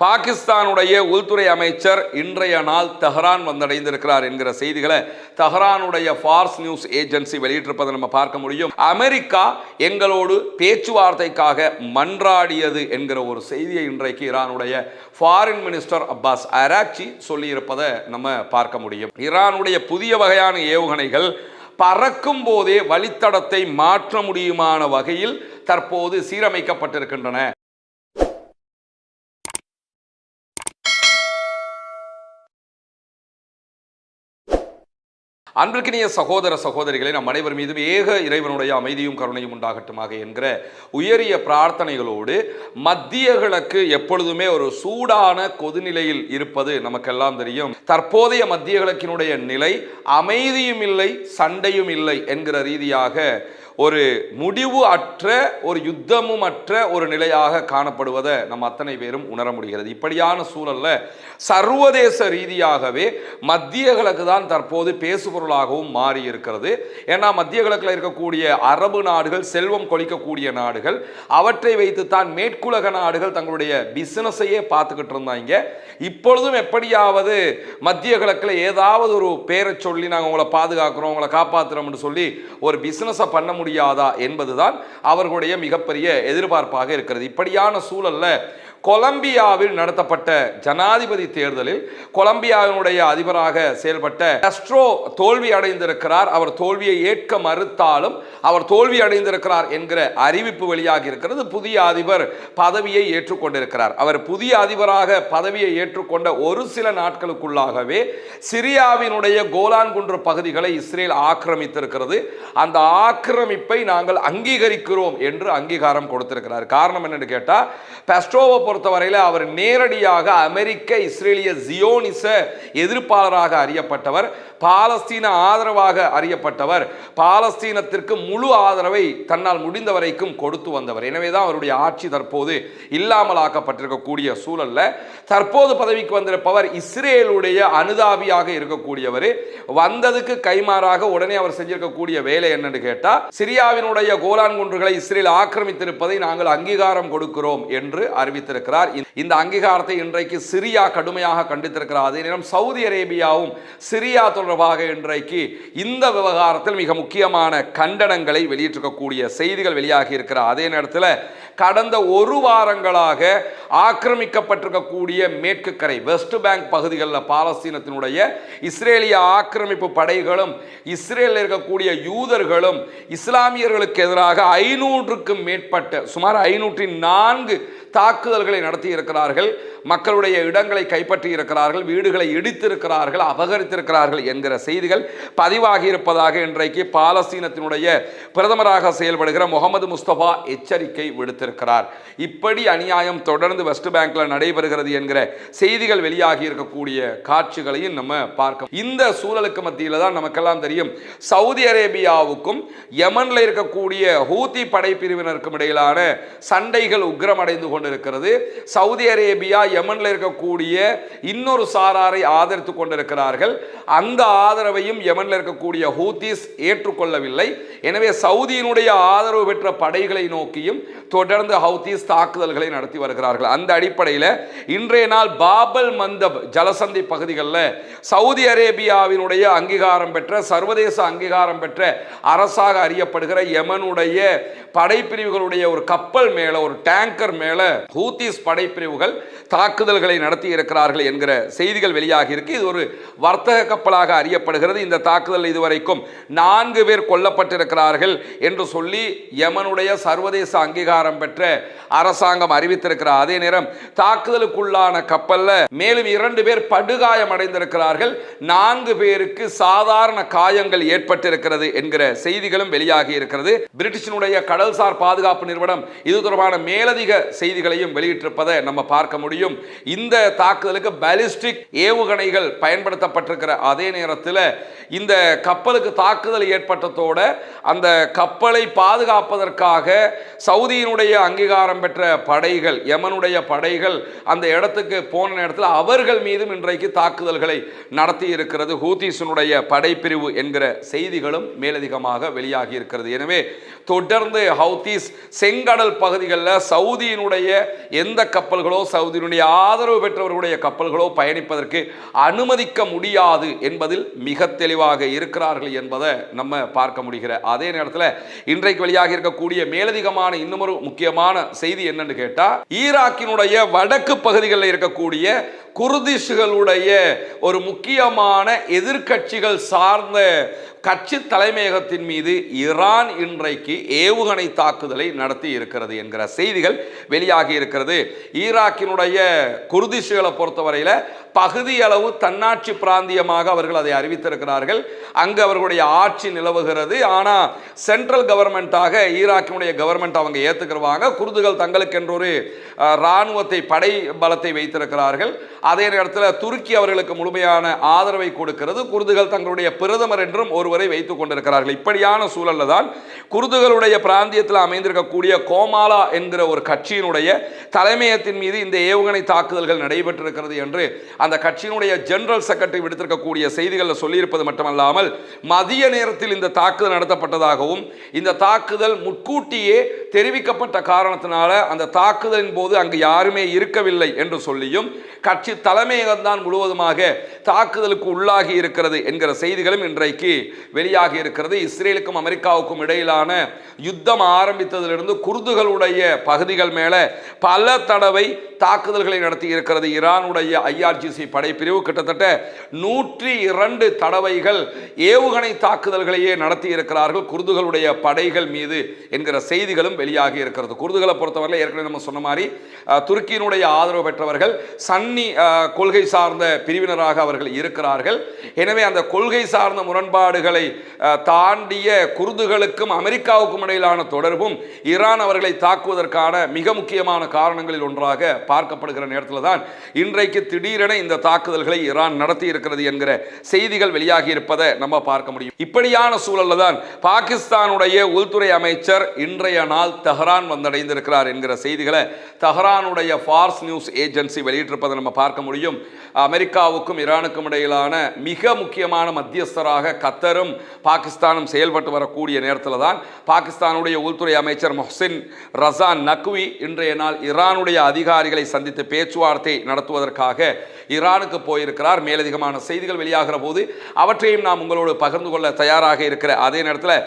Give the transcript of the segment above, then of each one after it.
பாகிஸ்தானுடைய உள்துறை அமைச்சர் இன்றைய நாள் தெஹ்ரான் வந்தடைந்திருக்கிறார் என்கிற செய்திகளை தெஹ்ரானுடைய ஃபார்ஸ் நியூஸ் ஏஜென்சி வெளியிட்டிருப்பதை நம்ம பார்க்க முடியும். அமெரிக்கா எங்களோடு பேச்சுவார்த்தைக்காக மன்றாடியது என்கிற ஒரு செய்தியை இன்றைக்கு ஈரானுடைய ஃபாரின் மினிஸ்டர் அப்பாஸ் அராக்சி சொல்லியிருப்பதை நம்ம பார்க்க முடியும். ஈரானுடைய புதிய வகையான ஏவுகணைகள் பறக்கும் போதே வழித்தடத்தை மாற்ற முடியுமான வகையில் தற்போது சீரமைக்கப்பட்டிருக்கின்றன. அன்பிற்கினிய சகோதர சகோதரிகளை நம் அனைவர் மீதும் ஏக இறைவனுடைய அமைதியும் கருணையும் உண்டாகட்டுமாக என்கிற உயரிய பிரார்த்தனைகளோடு மத்திய கிழக்கு எப்பொழுதுமே ஒரு சூடான கொதிநிலையில் இருப்பது நமக்கெல்லாம் தெரியும். தற்போதைய மத்திய கிழக்கினுடைய நிலை அமைதியும் இல்லை சண்டையும் இல்லை என்கிற ரீதியாக ஒரு முடிவு அற்ற ஒரு யுத்தமும் அற்ற ஒரு நிலையாக காணப்படுவதை நம்ம அத்தனை பேரும் உணர முடிகிறது. இப்படியான சூழல்ல சர்வதேச ரீதியாகவே மத்திய கிழக்கு தான் தற்போது பேசுபொருளாகவும் மாறி இருக்கிறது. ஏன்னா மத்திய கிழக்கில் இருக்கக்கூடிய அரபு நாடுகள் செல்வம் கொளிக்கக்கூடிய நாடுகள், அவற்றை வைத்துத்தான் மேற்குலக நாடுகள் தங்களுடைய பிசினஸையே பார்த்துக்கிட்டு இருந்தாங்க. இப்பொழுதும் எப்படியாவது மத்திய கிழக்கில் ஏதாவது ஒரு பேரை சொல்லி நாங்கள் உங்களை பாதுகாக்கிறோம், உங்களை காப்பாற்றுறோம்னு சொல்லி ஒரு பிசினஸை பண்ண முடியாதா என்பதுதான் அவர்களுடைய மிகப்பெரிய எதிர்பார்ப்பாக இருக்கிறது. இப்படியான சூழல்ல கொலம்பியாவில் நடத்தப்பட்ட ஜனாதிபதி தேர்தலில் கொலம்பியாவினுடைய அதிபராக செயல்பட்ட காஸ்ட்ரோ தோல்வி அடைந்திருக்கிறார். அவர் தோல்வியை ஏற்க மறுத்தாலும் அவர் தோல்வி அடைந்திருக்கிறார் என்கிற அறிவிப்பு வெளியாகி இருக்கிறது. புதிய அதிபர் பதவியை ஏற்றுக்கொண்டிருக்கிறார். அவர் புதிய அதிபராக பதவியை ஏற்றுக்கொண்ட ஒரு சில நாட்களுக்குள்ளாகவே சிரியாவினுடைய கோலான் குன்று பகுதிகளை இஸ்ரேல் ஆக்கிரமித்திருக்கிறது. அந்த ஆக்கிரமிப்பை நாங்கள் அங்கீகரிக்கிறோம் என்று அங்கீகாரம் கொடுத்திருக்கிறார். காரணம் என்னன்னு கேட்டா, காஸ்ட்ரோவை பொறுத்தவரையில் அவர் நேரடியாக அமெரிக்க இஸ்ரேலிய ஜியோனிச எதிர்ப்பாளராக அறியப்பட்டவர், பாலஸ்தீன ஆதரவாக அறியப்பட்டவர், பாலஸ்தீனத்திற்கு முழு ஆதரவை தன்னால் முடிந்த வரைக்கும் கொடுத்து வந்தவர். எனவேதான் அவருடைய ஆட்சி தற்போது இல்லாமலாக்கப்பட்டிருக்கக்கூடிய சூழல்ல தற்போது பதவிக்கு வந்திருப்பவர் இஸ்ரேலுடைய அனுதாபியாக இருக்கக்கூடியவர். வந்ததுக்கு கைமாறாக உடனே அவர் செஞ்சிருக்கக்கூடிய வேலை என்னன்னு கேட்டா, சிரியாவினுடைய கோலான் குன்றுகளை இஸ்ரேல் ஆக்கிரமித்திருப்பதை நாங்கள் அங்கீகாரம் கொடுக்கிறோம் என்று அறிவித்திருக்கிறார். இந்த அங்கீகாரத்தை இன்றைக்கு சிரியா கடுமையாக கண்டித்திருக்கிறார். அதே நேரம் சவுதி அரேபியாவும் சிரியா தொடர்பாக இன்றைக்கு இந்த விவகாரத்தில் மிக முக்கியமான கண்டனங்களை வெளியிட்டிருக்கக்கூடிய செய்திகள் வெளியாகி இருக்கிறார். அதே நேரத்தில் கடந்த ஒரு வாரங்களாக ஆக்கிரமிக்கப்பட்டிருக்கக்கூடிய மேற்கு கரை வெஸ்ட் பேங்க் பகுதிகளில் பாலஸ்தீனத்தினுடைய இஸ்ரேலிய ஆக்கிரமிப்பு படைகளும் இஸ்ரேலில் இருக்கக்கூடிய யூதர்களும் இஸ்லாமியர்களுக்கு எதிராக 500க்கும் மேற்பட்ட சுமார் 504 தாக்குதல்களை நடத்தி இருக்கிறார்கள். மக்களுடைய இடங்களை கைப்பற்றி இருக்கிறார்கள், வீடுகளை இடித்திருக்கிறார்கள், அபகரித்திருக்கிறார்கள் என்கிற செய்திகள் பதிவாகி இருப்பதாக இன்றைக்கு பாலஸ்தீனத்தினுடைய பிரதமராக செயல்படுகிற முகமது முஸ்தபா எச்சரிக்கை விடுத்திருக்கிறார். இப்படி அநியாயம் தொடர்ந்து வெஸ்ட் பேங்க்ல நடைபெறுகிறது என்கிற செய்திகள் வெளியாகி இருக்கக்கூடிய காட்சிகளையும் நம்ம பார்க்க. இந்த சூழலுக்கு மத்தியில் தான் நமக்கெல்லாம் தெரியும், சவுதி அரேபியாவுக்கும் யமன்ல இருக்கக்கூடிய ஹூதி படைப்பிரிவினருக்கும் இடையிலான சண்டைகள் உக்கிரமடைந்து கொண்டிருக்கிறது. சவுதி அரேபியா யமன்ல இருக்கக்கூடிய இன்னொரு சாராரை ஆதரித்துக் கொண்டிருக்கிறார்கள். அந்த ஆதரவையும் யமன்ல இருக்கக்கூடிய ஹூதிஸ் ஏற்றுக்கொள்ளவில்லை. எனவே சவுதியினுடைய ஆதரவு பெற்ற படைகளை நோக்கியும் தொடர்ந்து ஹவுதீஸ் தாக்குதல்களை நடத்தி வருகிறார்கள். அந்த அடிப்படையில் இன்றைய நாள் பாபல் மந்தப் ஜலசந்தி பகுதிகளில் சவுதி அரேபியாவினுடைய அங்கீகாரம் பெற்ற சர்வதேச அங்கீகாரம் பெற்ற அரசாக அறியப்படுகிற யமனுடைய படைப்பிரிவுகளுடைய ஒரு கப்பல் மேல, ஒரு டேங்கர் மேல ஹூதீஸ் படைப்பிரிவுகள் தாக்குதல்களை நடத்தி இருக்கிறார்கள் என்கிற செய்திகள் வெளியாகி இருக்கு. இது ஒரு வர்த்தக கப்பலாக அறியப்படுகிறது. இந்த தாக்குதல் இதுவரைக்கும் 4 பேர் கொல்லப்பட்டிருக்கிறார்கள் என்று சொல்லி யமனுடைய சர்வதேச அங்கீகாரம் பெற்ற அரசாங்கம் அறிவித்திருக்கிறார். அதே நேரம் தாக்குதலுக்குள்ளான கப்பல்ல மேலும் 2 பேர் படுகாயம் அடைந்திருக்கிறார்கள், 4 பேருக்கு சாதாரண காயங்கள் ஏற்பட்டிருக்கிறது என்கிற செய்திகளும் வெளியாகி இருக்கிறது. பிரிட்டிஷினுடைய கடல்சார் பாதுகாப்பு நிறுவனம் இது தொடர்பான மேலதிக செய்திகளையும் வெளியிட்டிருப்பதை நம்ம பார்க்க முடியும். இந்த தாக்குதலுக்கு பாலிஸ்டிக் ஏவுகணைகள் பயன்படுத்தப்பட்டிருக்கிற அதே நேரத்தில் இந்த கப்பலுக்கு தாக்குதல் ஏற்பட்டதோட அந்த கப்பலை பாதுகாப்பதற்காக சவுதியினுடைய அங்கீகாரம் பெற்ற படைகள், யமனுடைய படைகள் அந்த இடத்துக்கு போன நேரத்தில் அவர்கள் மீதும் இன்றைக்கு தாக்குதல்களை நடத்தி இருக்கிறது ஹூதீஸினுடைய படைப்பிரிவு என்கிற செய்திகளும் மேலதிகமாக வெளியாகி இருக்கிறது. எனவே தொடர்ந்து ஹவுதீஸ் செங்கடல் பகுதிகளில் சவுதியினுடைய எந்த கப்பல்களோ சவுதியினுடைய ஆதரவு பெற்றவர்களுடைய கப்பல்களோ பயணிப்பதற்கு அனுமதிக்க முடியாது என்பதில் மிக தெளிவாக இருக்கிறார்கள் என்பதை நம்ம பார்க்க முடிகிற அதே நேரத்தில் இன்றைக்கு வெளியாக இருக்கக்கூடிய மேலதிகமான இன்னும் முக்கியமான செய்தி என்னன்னு கேட்டா, ஈராக்கினுடைய வடக்கு பகுதிகளில் இருக்கக்கூடிய குர்திஷ்களுடைய ஒரு முக்கியமான எதிர்க்கட்சிகள் சார்ந்த கட்சி தலைமையகத்தின் மீது ஈரான் இன்றைக்கு ஏவுகணை தாக்குதலை நடத்தி இருக்கிறது என்கிற செய்திகள் வெளியாகி இருக்கிறது. ஈராக்கினுடைய குர்திஷ்களை பொறுத்தவரையில் பகுதி அளவு தன்னாட்சி பிராந்தியமாக அவர்கள் அதை அறிவித்திருக்கிறார்கள். அங்கு அவர்களுடைய ஆட்சி நிலவுகிறது. ஆனால் சென்ட்ரல் கவர்மெண்ட்டாக ஈராக்கினுடைய கவர்மெண்ட் அவங்க ஏற்றுக்கிறவாங்க. குர்துகள் தங்களுக்கு என்றொரு இராணுவத்தை படை பலத்தை வைத்திருக்கிறார்கள். அதே நேரத்தில் துருக்கி அவர்களுக்கு முழுமையான ஆதரவை கொடுக்கிறது. குர்துகள் தங்களுடைய பிரதமர் என்றும் ஒருவரை வைத்துக் கொண்டிருக்கிறார்கள். இப்படியான சூழல்ல தான் குர்துகளுடைய பிராந்தியத்தில் அமைந்திருக்கக்கூடிய கோமாலா என்கிற ஒரு கட்சியினுடைய தலைமையகத்தின் மீது இந்த ஏவுகணை தாக்குதல்கள் நடைபெற்றிருக்கிறது என்று அந்த கட்சியினுடைய ஜெனரல் செக்ரட்டரி விடுத்திருக்கக்கூடிய செய்திகளில் சொல்லியிருப்பது மட்டுமல்லாமல், மதிய நேரத்தில் இந்த தாக்குதல் நடத்தப்பட்டதாகவும் இந்த தாக்குதல் முன்கூட்டியே தெரிவிக்கப்பட்ட காரணத்தினால அந்த தாக்குதலின் போது அங்கு யாருமே இருக்கவில்லை என்று சொல்லியும் கட்சி தலைமையகம் தான் முழுவதுமாக தாக்குதலுக்கு உள்ளாகி இருக்கிறது என்கிற செய்திகளும் இன்றைக்கு வெளியாகி இருக்கிறது. இஸ்ரேலுக்கும் அமெரிக்காவுக்கும் இடையிலான யுத்தம் ஆரம்பித்ததிலிருந்து குர்துகளுடைய பகுதிகள் மேல பல தடவை தாக்குதல்களை நடத்தி இருக்கிறது ஈரானுடைய ஐஆர்ஜிசி படைப்பிரிவு. கிட்டத்தட்ட 102 தடவைகள் ஏவுகணை தாக்குதல்களையே நடத்தி இருக்கிறார்கள் குர்துகளுடைய படைகள் மீது என்கிற செய்திகளும் வெளியாகி இருக்கிறது. குர்துகளை பொறுத்தவரை ஏற்கனவே நம்ம சொன்ன மாதிரி துருக்கியினுடைய ஆதரவு பெற்றவர்கள் சன்னி கொள்கை சார்ந்த பிரிவினராக அவர்கள் இருக்கிறார்கள். எனவே அந்த கொள்கை சார்ந்த முரண்பாடுகளை தாண்டிய குர்துகளுக்கும் அமெரிக்காவுக்கும் இடையிலான தொடர்பும் ஈரான் அவர்களை தாக்குவதற்கான மிக முக்கியமான காரணங்களில் ஒன்றாக பார்க்கப்படுகிற நேரத்தில் தான் இன்றைக்கு திடீரென இந்த தாக்குதல்களை ஈரான் நடத்தி இருக்கிறது என்கிற செய்திகள் வெளியாகி இருப்பதை நம்ம பார்க்க முடியும். இப்படியான சூழல்ல தான் பாகிஸ்தானுடைய உள்துறை அமைச்சர் இன்றைய நாள் தெஹ்ரான் வந்தடைந்திருக்கிறார் என்கிற செய்திகளை தெஹ்ரானுடைய ஃபார்ஸ் நியூஸ் ஏஜென்சி வெளியிட்டிருப்பதை நம்ம பார்க்க முடியும். அமெரிக்காவுக்கும் ஈரானுக்கும் இடையிலான மிக முக்கியமான மத்தியஸ்தராக கத்தரும் பாகிஸ்தானும் செயல்பட்டு வரக்கூடிய நேரத்தில் தான் பாகிஸ்தானுடைய உள்துறை அமைச்சர் மொஹ்சின் ரஸா நக்வி இன்றைய நாள் ஈரானுடைய அதிகாரிகளை சந்தித்து பேச்சுவார்த்தை நடத்துவதற்காக ஈரானுக்கு போயிருக்கிறார். மேலதிகமான செய்திகள் வெளியாகிற போது அவற்றையும் நாம் உங்களோடு பகிர்ந்து கொள்ள தயாராக இருக்கிற அதே நேரத்தில்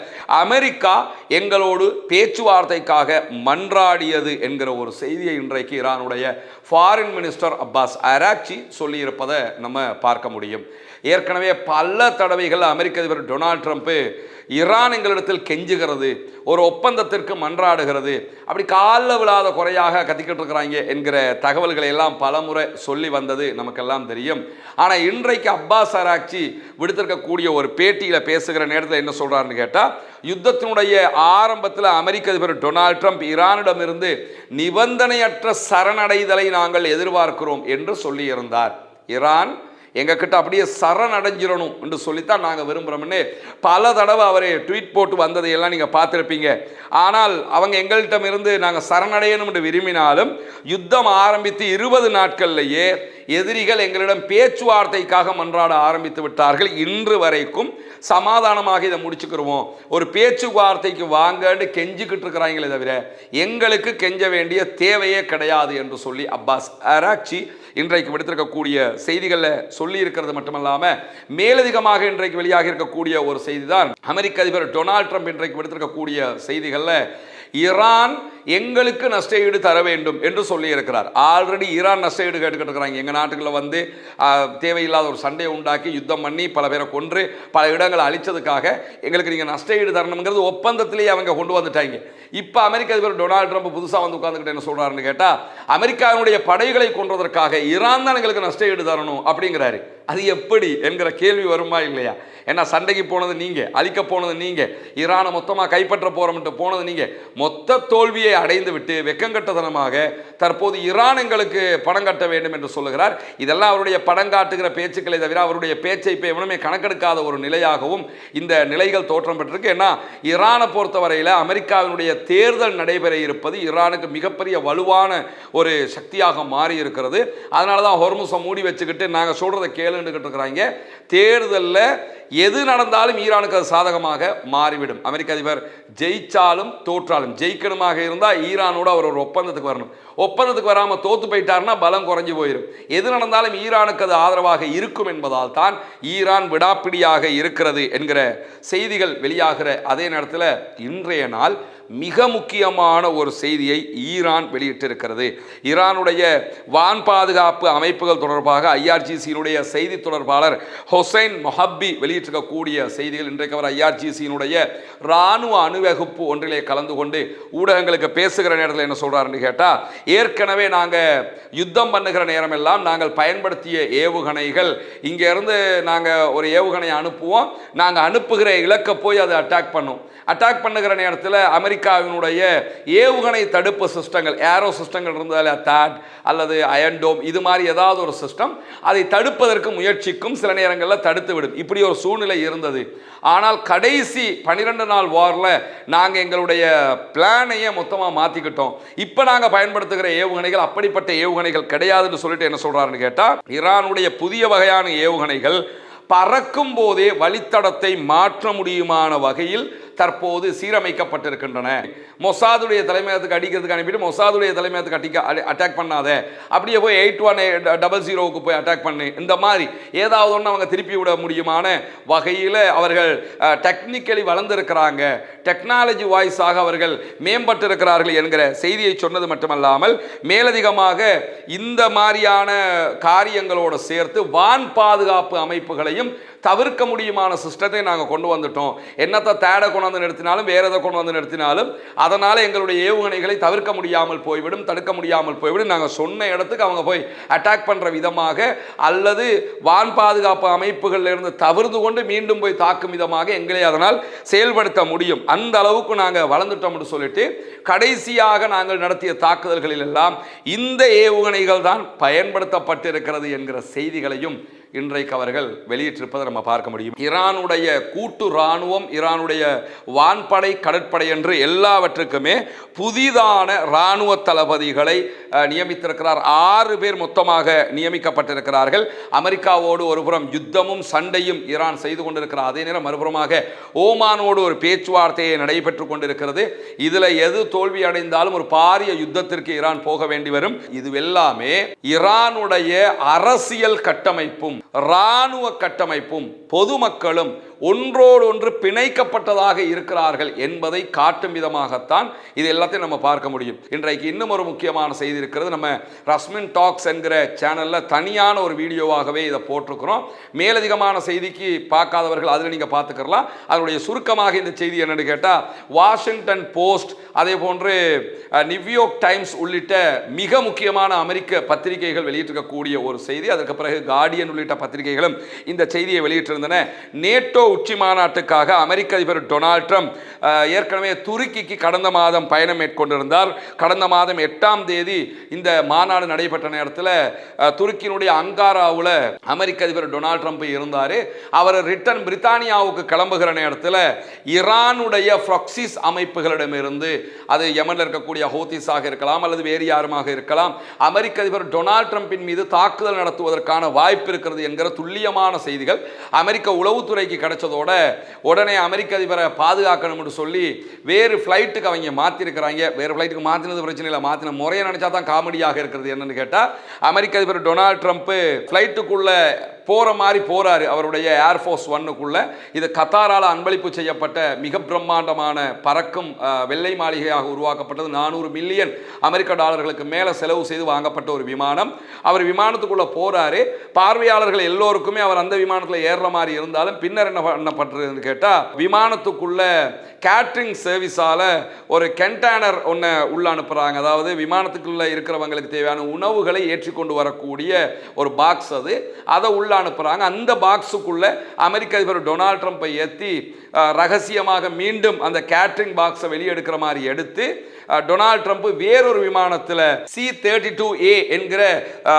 அமெரிக்கா எங்களோடு பேச்சுவார்த்தைக்காக மன்றாடியது என்கிற ஒரு செய்தியை இன்றைக்கு ஈரானுடைய ஃபாரின் மினிஸ்டர் அப்பாஸ் அராக்சி சொல்லியிருப்பதை நம்ம பார்க்க முடியும். ஏற்கனவே பல தடவைகள் அமெரிக்க அதிபர் டொனால்ட் ட்ரம்ப் ஈரான் எங்களிடத்தில் கெஞ்சுகிறது, ஒரு ஒப்பந்தத்திற்கு மன்றாடுகிறது, அப்படி காலில் விழாத குறையாக கத்திக்கிட்டு இருக்கிறாங்க என்கிற தகவல்களை எல்லாம் பலமுறை சொல்லி வந்தது நமக்கெல்லாம் தெரியும். ஆனால் இன்றைக்கு அப்பாஸ் அராக்சி விடுத்திருக்கக்கூடிய ஒரு பேட்டியில் பேசுகிற நேரத்தில் என்ன சொல்கிறாருன்னு கேட்டால், யுத்தத்தினுடைய ஆரம்பத்தில் அமெரிக்க அதிபர் டொனால்ட் ட்ரம்ப் ஈரானிடமிருந்து நிபந்தனையற்ற சரணடைதலை நாங்கள் எதிர்பார்க்கிறோம் என்று சொல்லியிருந்தார். ஈரான் எங்ககிட்ட அப்படியே சரணடைஞ்சிடணும் என்று சொல்லித்தான் நாங்கள் விரும்புகிறோம்னு பல தடவை அவரை ட்வீட் போட்டு வந்ததையெல்லாம் நீங்கள் பார்த்துருப்பீங்க. ஆனால் அவங்க எங்கள்கிட்டமிருந்து நாங்கள் சரணடையணும் என்று விரும்பினாலும் யுத்தம் ஆரம்பித்து 20 நாட்கள்லேயே எதிரிகள் எங்களிடம் பேச்சுவார்த்தைக்காக மன்றாட ஆரம்பித்து விட்டார்கள். இன்று வரைக்கும் சமாதானமாக இதை முடிச்சுக்கிடுவோம், ஒரு பேச்சுவார்த்தைக்கு வாங்கன்னு கெஞ்சிக்கிட்டு இருக்கிறாங்களே தவிர எங்களுக்கு கெஞ்ச வேண்டிய தேவையே கிடையாது என்று சொல்லி அப்பாஸ் அராக்சி இன்றைக்கு விடுத்திருக்கக்கூடிய செய்திகளில் சொல்லி இருக்கிறது மட்டுமல்லாமல், மேலதிகமாக இன்றைக்கு வெளியாக இருக்கக்கூடிய ஒரு செய்தி தான் அமெரிக்க அதிபர் டொனால்ட் ட்ரம்ப் இன்றைக்கு விடுத்திருக்கக்கூடிய செய்திகளில் ஈரான் எங்களுக்கு நஷ்டஈடு தர வேண்டும் என்று சொல்லி இருக்கிறார். ஆல்ரெடி ஈரான் நஷ்டஈடு கேட்டுக்கிட்டு இருக்கிறாங்க. எங்கள் நாட்டுக்குள்ள வந்து தேவையில்லாத ஒரு சண்டையை உண்டாக்கி யுத்தம் பண்ணி பல பேரை கொன்று பல இடங்களை அழிச்சதுக்காக எங்களுக்கு நீங்கள் நஷ்டஈடு தரணுங்கிறது ஒப்பந்தத்திலேயே அவங்க கொண்டு வந்துட்டாங்க. இப்போ அமெரிக்க அதிபர் டொனால்ட் ட்ரம்ப் புதுசாக வந்து உட்காந்துக்கிட்டு என்ன சொல்கிறாருன்னு கேட்டால், அமெரிக்காவினுடைய படைகளை கொன்றதற்காக ஈரான் தான் எங்களுக்கு நஷ்டஈடு தரணும் அப்படிங்கிறாரு. அது எப்படி என்கிற கேள்வி வருமா இல்லையா? ஏன்னா சண்டைக்கு போனது நீங்கள், அழிக்க போனது நீங்கள், ஈரானை மொத்தமாக கைப்பற்ற போகிறோம்ட்டு போனது நீங்கள். மொத்த தோல்வியை அடைந்து விட்டு வெக்கங்கட்டதனமாக தற்போது ஈரான் எங்களுக்கு பணம் கட்ட வேண்டும் என்று சொல்லுகிறார். இதெல்லாம் அவருடைய படம் காட்டுகிற பேச்சுக்களை தவிர அவருடைய பேச்சை இப்போ எவனுமே கணக்கெடுக்காத ஒரு நிலையாகவும் இந்த நிலைகள் தோற்றம் பெற்றிருக்கு. ஏன்னா ஈரானை பொறுத்தவரையில் அமெரிக்காவினுடைய தேர்தல் நடைபெற இருப்பது ஈரானுக்கு மிகப்பெரிய வலுவான ஒரு சக்தியாக மாறி இருக்கிறது. அதனால தான் ஹொர்முஸை மூடி வச்சுக்கிட்டு நாங்கள் சொல்கிறத கேளுன்னுக்கிட்டு இருக்கிறாங்க. தேர்தலில் எது நடந்தாலும் ஈரானுக்கு அது சாதகமாக மாறிவிடும். அமெரிக்க அதிபர் ஜெயிச்சாலும் தோற்றாலும், ஜெயிக்கணுமாக இருந்தால் இருந்தால் ஈரானோட அவர் ஒரு ஒப்பந்தத்துக்கு வரணும். ஒப்பந்தத்துக்கு வராமல் தோத்து போயிட்டாருன்னா பலம் குறைஞ்சு போயிடும். எது நடந்தாலும் ஈரானுக்கு அது ஆதரவாக இருக்கும் என்பதால் தான் ஈரான் விடாப்பிடியாக இருக்கிறது என்கிற செய்திகள் வெளியாகிற அதே நேரத்தில் இன்றைய நாள் மிக முக்கியமான ஒரு செய்தியை ஈரான் வெளியிட்டிருக்கிறது. ஈரானுடைய வான் பாதுகாப்பு அமைப்புகள் தொடர்பாக ஐஆர்ஜிசியினுடைய செய்தி தொடர்பாளர் ஹொசைன் மொஹப்பி வெளியிட்டிருக்கக்கூடிய செய்திகள். இன்றைக்கு அவர் ஐஆர்ஜிசியினுடைய இராணுவ அணிவகுப்பு ஒன்றிலே கலந்து கொண்டு ஊடகங்களுக்கு பேசுகிற நேரத்தில் என்ன சொல்றாருன்னு கேட்டால், ஏற்கனவே நாங்கள் யுத்தம் பண்ணுகிற நேரமெல்லாம் நாங்கள் பயன்படுத்திய ஏவுகணைகள், இங்கேருந்து நாங்கள் ஒரு ஏவுகணை அனுப்புவோம், நாங்கள் அனுப்புகிற இலக்கை போய் அதை அட்டாக் பண்ணும். அட்டாக் பண்ணுகிற நேரத்தில் அமெரிக்காவினுடைய ஏவுகணை தடுப்பு சிஸ்டங்கள், ஏரோ சிஸ்டங்கள் இருந்தால் தாட் அல்லது அயன்டோம், இது மாதிரி ஏதாவது ஒரு சிஸ்டம் அதை தடுப்பதற்கு முயற்சிக்கும், சில நேரங்களில் தடுத்து விடும். இப்படி ஒரு சூழ்நிலை இருந்தது. ஆனால் கடைசி 12 நாள் வாரில் நாங்கள் எங்களுடைய பிளானையே மொத்தமாக மாற்றிக்கிட்டோம். இப்போ நாங்கள் பயன்படுத்துகிற ஏவுகணைகள் அப்படிப்பட்ட ஏவுகணைகள் கிடையாதுன்னு சொல்லிட்டு என்ன சொல்கிறாருன்னு கேட்டால், ஈரானுடைய புதிய வகையான ஏவுகணைகள் பறக்கும் போதே வழித்தடத்தை மாற்ற முடியுமான வகையில் தற்போது சீரமைக்கப்பட்டிருக்கின்றன. மொசாதுடைய தலைமையகத்துக்கு அடிக்கிறதுக்கு அனுப்பிட்டு மொசாதுடைய தலைமையகத்துக்கு அட்டாக் பண்ணாத, அப்படியே போய் 8100 போய் அட்டாக் பண்ணு, இந்த மாதிரி ஏதாவது ஒன்று அவங்க திருப்பி விட முடியுமான வகையில் அவர்கள் டெக்னிக்கலி வளர்ந்திருக்கிறாங்க, டெக்னாலஜி வாய்ஸாக அவர்கள் மேம்பட்டிருக்கிறார்கள் என்கிற செய்தியை சொன்னது மட்டுமல்லாமல் மேலதிகமாக இந்த மாதிரியான காரியங்களோடு சேர்த்து வான் பாதுகாப்பு அமைப்புகளையும் தவிர்க்க முடியுமான சிஸ்டத்தை நாங்கள் கொண்டு வந்துட்டோம். என்னத்தை தேடை கொண்டு வந்து நிறுத்தினாலும் வேற எதை கொண்டு வந்து நிறுத்தினாலும் அதனால் எங்களுடைய ஏவுகணைகளை தவிர்க்க முடியாமல் போய்விடும், தடுக்க முடியாமல் போய்விடும். நாங்கள் சொன்ன இடத்துக்கு அவங்க போய் அட்டாக் பண்ணுற விதமாக அல்லது வான் பாதுகாப்பு அமைப்புகளிலிருந்து தவிர்த்து கொண்டு மீண்டும் போய் தாக்கும் விதமாக எங்களை அதனால் செயல்படுத்த முடியும். அந்த அளவுக்கு நாங்கள் வளர்ந்துட்டோம்னு சொல்லிட்டு கடைசியாக நாங்கள் நடத்திய தாக்குதல்களில் எல்லாம் இந்த ஏவுகணைகள் தான் பயன்படுத்தப்பட்டிருக்கிறது என்கிற செய்திகளையும் இன்றைக்கு அவர்கள் வெளியிட்டிருப்பதை நம்ம பார்க்க முடியும். ஈரானுடைய கூட்டு இராணுவம், ஈரானுடைய வான்படை, கடற்படை என்று எல்லாவற்றுக்குமே புதிதான இராணுவ தளபதிகளை நியமித்திருக்கிறார். 6 பேர் மொத்தமாக நியமிக்கப்பட்டிருக்கிறார்கள். அமெரிக்காவோடு ஒருபுறம் யுத்தமும் சண்டையும் ஈரான் செய்து கொண்டிருக்கிறார். அதே நேரம் மறுபுறமாக ஓமானோடு ஒரு பேச்சுவார்த்தையை நடைபெற்று கொண்டிருக்கிறது. இதில் எது தோல்வி அடைந்தாலும் ஒரு பாரிய யுத்தத்திற்கு ஈரான் போக வேண்டி வரும். இதுவெல்லாமே ஈரானுடைய அரசியல் கட்டமைப்பும் இராணுவ கட்டமைப்பும் பொதுமக்களும் ஒன்றோடு ஒன்று பிணைக்கப்பட்டதாக இருக்கிறார்கள் என்பதை காட்டும் விதமாகத்தான் இது எல்லாத்தையும் நம்ம பார்க்க முடியும். இன்றைக்கு இன்னும் ஒரு முக்கியமான செய்தி இருக்கிறது. நம்ம ரஸ்மின் டாக்ஸ் என்கிற சேனலில் தனியான ஒரு வீடியோவாகவே இதை போட்டிருக்கிறோம். மேலதிகமான செய்திக்கு பார்க்காதவர்கள் அதில் நீங்கள் பார்த்துக்கலாம். அதனுடைய சுருக்கமாக இந்த செய்தி என்னன்னு கேட்டால், வாஷிங்டன் போஸ்ட், அதே போன்று நியூயார்க் டைம்ஸ் உள்ளிட்ட மிக முக்கியமான அமெரிக்க பத்திரிகைகள் வெளியிட்டிருக்கக்கூடிய ஒரு செய்தி. அதற்கு பிறகு கார்டியன் உள்ளிட்ட பத்திரிகைகளும் இந்த செய்தியை வெளியிட்டிருந்தன. நேட்டோ உச்சி மாநாட்டுக்காக அமெரிக்க அதிபர் டொனால்ட் ட்ரம்ப் ஏற்கனவே துருக்கிக்கு கடந்த மாதம் பயணம் மேற்கொண்டிருந்தார். கடந்த மாதம் 8ஆம் தேதி இந்த மாநாடு நடைபெற்ற நேரத்தில் துருக்கியினுடைய அங்காராவில் அமெரிக்க அதிபர் டொனால்ட் ட்ரம்ப் இருந்தார். அவர் ரிட்டர்ன் பிரித்தானியாவுக்கு கிளம்புகிற நேரத்தில் ஈரானுடைய ப்ராக்சிஸ் அமைப்புகளிடமிருந்து, அது யமனில் இருக்கக்கூடிய ஹூத்திஸாக இருக்கலாம் அல்லது வேறு யாருமாக இருக்கலாம், அமெரிக்க அதிபர் டொனால்ட் ட்ரம்பின் மீது தாக்குதல் நடத்துவதற்கான வாய்ப்பு இருக்கிறது என்கிற துல்லியமான செய்திகள் அமெரிக்க உளவுத்துறைக்கு கிடைச்சதோட உடனே அமெரிக்க அதிபரை பாதுகாக்கணும்னு சொல்லி வேறு ஃப்ளைட்டுக்கு அவங்க மாற்றிருக்கிறாங்க. வேறு ஃப்ளைட்டுக்கு மாற்றினது பிரச்சனை இல்லை, மாற்றின முறையை நினச்சா தான் காமெடியாக இருக்கிறது. என்னன்னு கேட்டால், அமெரிக்க அதிபர் டொனால்ட் ட்ரம்ப் ஃப்ளைட்டுக்குள்ள போகிற மாதிரி போகிறாரு அவருடைய ஏர்ஃபோர்ஸ் ஒன்னுக்குள்ள. இது கத்தாரால் அன்பளிப்பு செய்யப்பட்ட மிக பிரம்மாண்டமான பறக்கும் வெள்ளை மாளிகையாக உருவாக்கப்பட்டது. 400 மில்லியன் அமெரிக்க டாலர்களுக்கு மேலே செலவு செய்து வாங்கப்பட்ட ஒரு விமானம். அவர் விமானத்துக்குள்ளே போகிறாரு. பார்வையாளர்கள் எல்லோருக்குமே அவர் அந்த விமானத்தில் ஏறுற மாதிரி இருந்தாலும் பின்னர் என்ன பண்ணப்பட்டிருக்குன்னு கேட்டால், விமானத்துக்குள்ள கேட்ரிங் சர்வீஸால் ஒரு கண்டெய்னர் ஒன்று உள்ள அனுப்புகிறாங்க. அதாவது விமானத்துக்குள்ளே இருக்கிறவங்களுக்கு தேவையான உணவுகளை ஏற்றிக்கொண்டு வரக்கூடிய ஒரு பாக்ஸ், அதை உள்ள அனுப்புகிறாங்க. அந்த பாக்ஸுக்குள்ள அமெரிக்க அதிபர் டொனால்ட் ட்ரம்பை ஏற்றி ரகசியமாக மீண்டும் அந்த கேட்ரிங் பாக்ஸை வெளியெடுக்கிற மாதிரி எடுத்து டொனால்ட் ட்ரம்ப் வேறொரு விமானத்தில் C-32A என்கிற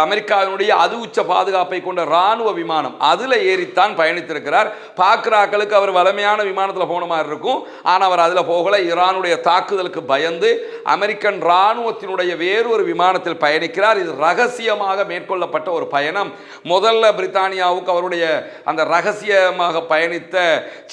அமெரிக்காவினுடைய அது உச்ச பாதுகாப்பை கொண்ட இராணுவ விமானம் அதில் ஏறித்தான் பயணித்திருக்கிறார். தாக்குறாக்களுக்கு அவர் வலிமையான விமானத்தில் போன மாதிரி இருக்கும். ஆனால் அவர் அதில் போகல. ஈரானுடைய தாக்குதலுக்கு பயந்து அமெரிக்கன் இராணுவத்தினுடைய வேறு ஒரு விமானத்தில் பயணிக்கிறார். இது ரகசியமாக மேற்கொள்ளப்பட்ட ஒரு பயணம். முதல்ல பிரித்தானியாவுக்கு அவருடைய அந்த ரகசியமாக பயணித்த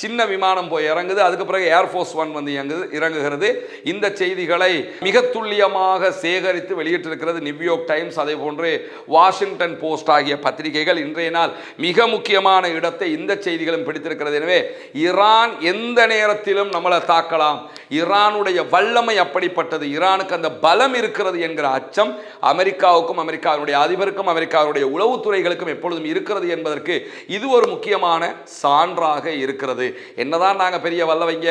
சின்ன விமானம் போய் இறங்குது. அதுக்கு பிறகு ஏர்ஃபோர்ஸ் ஒன் வந்து இறங்குகிறது. இந்த செய்திகளை மிக துல்லியமாக சேகரித்து வெளியிட்டிருக்கிறது நியூயார்க் டைம்ஸ், அதே போன்று வாஷிங்டன் போஸ்ட் ஆகிய பத்திரிகைகள். இன்றைய நாள் மிக முக்கியமான இடத்தை இந்த செய்திகளும் பிடித்திருக்கிறது. எனவே ஈரான் எந்த நேரத்திலும் நம்மளை தாக்கலாம், ஈரானுடைய வல்லமை அப்படிப்பட்டது, ஈரானுக்கு அந்த பலம் இருக்கிறது என்கிற அச்சம் அமெரிக்காவுக்கும் அமெரிக்காவுடைய அதிபருக்கும் அமெரிக்காவுடைய உளவுத்துறைகளுக்கும் எப்பொழுதும் இருக்கிறது என்பதற்கு இது ஒரு முக்கியமான சான்றாக இருக்கிறது. என்னதான் நாங்கள் பெரிய வல்லவைங்க,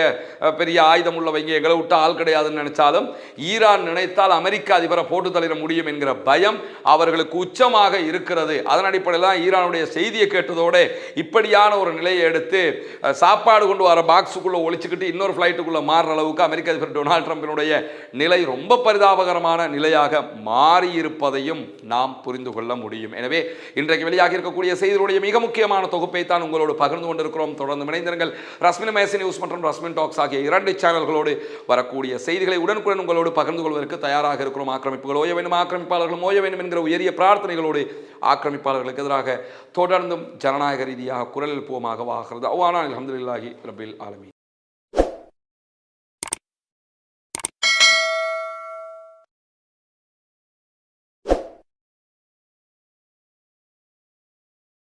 பெரிய ஆயுதம் உள்ளவைங்க, எங்களை விட்டு ஆள் கிடையாதுன்னு நினைச்சாலும் ஈரான் நினைத்தால் அமெரிக்க அதிபரை போட்டு தள்ளிட முடியும் என்கிற பயம் அவர்களுக்கு உச்சமாக இருக்கிறது. அதன் அடிப்படையில் தான் ஈரானுடைய செய்தியை கேட்டதோடு இப்படியான ஒரு நிலையை எடுத்து சாப்பாடு கொண்டு வர பாக்ஸுக்குள்ளே ஒழிச்சுக்கிட்டு இன்னொரு ஃப்ளைட்டுக்குள்ளே மாறுற அளவுக்கு அமெரிக்க அதிபர் டொனால்ட் ட்ரம்பினுடைய நிலை ரொம்ப பரிதாபகரமான நிலையாக மாறியிருப்பதையும் நாம் புரிந்து கொள்ள முடியும். எனவே இன்றைக்கு வெளியாக இருக்கக்கூடிய செய்திகளுடைய மிக முக்கியமான தொகுப்பை தான் உங்களோடு பகிர்ந்து கொண்டிருக்கிறோம். தொடர்ந்து இணைந்திருங்கள். ரஸ்மின் மேசி நியூஸ் மற்றும் ரஸ்மின் டாக்ஸ் ஆகிய 2 சேனல்களோடு வரக்கூடிய செய்திகளை உடனுக்குடன் உங்களோடு பகிர்ந்து கொள்வதற்கு தயாராக இருக்கிறோம். ஆக்கிரமிப்புகள் ஓய வேண்டும், ஆக்கிரமிப்பாளர்கள் ஓய வேண்டும் என்கிற உயரிய பிரார்த்தனைகளோடு ஆக்கிரமிப்பாளர்களுக்கு எதிராக தொடர்ந்தும் ஜனநாயக ரீதியாக குரல் எழுப்புவோமாக வாகிறது. அல்ஹம்துலில்லாஹி ரப்பில் ஆலமீன்.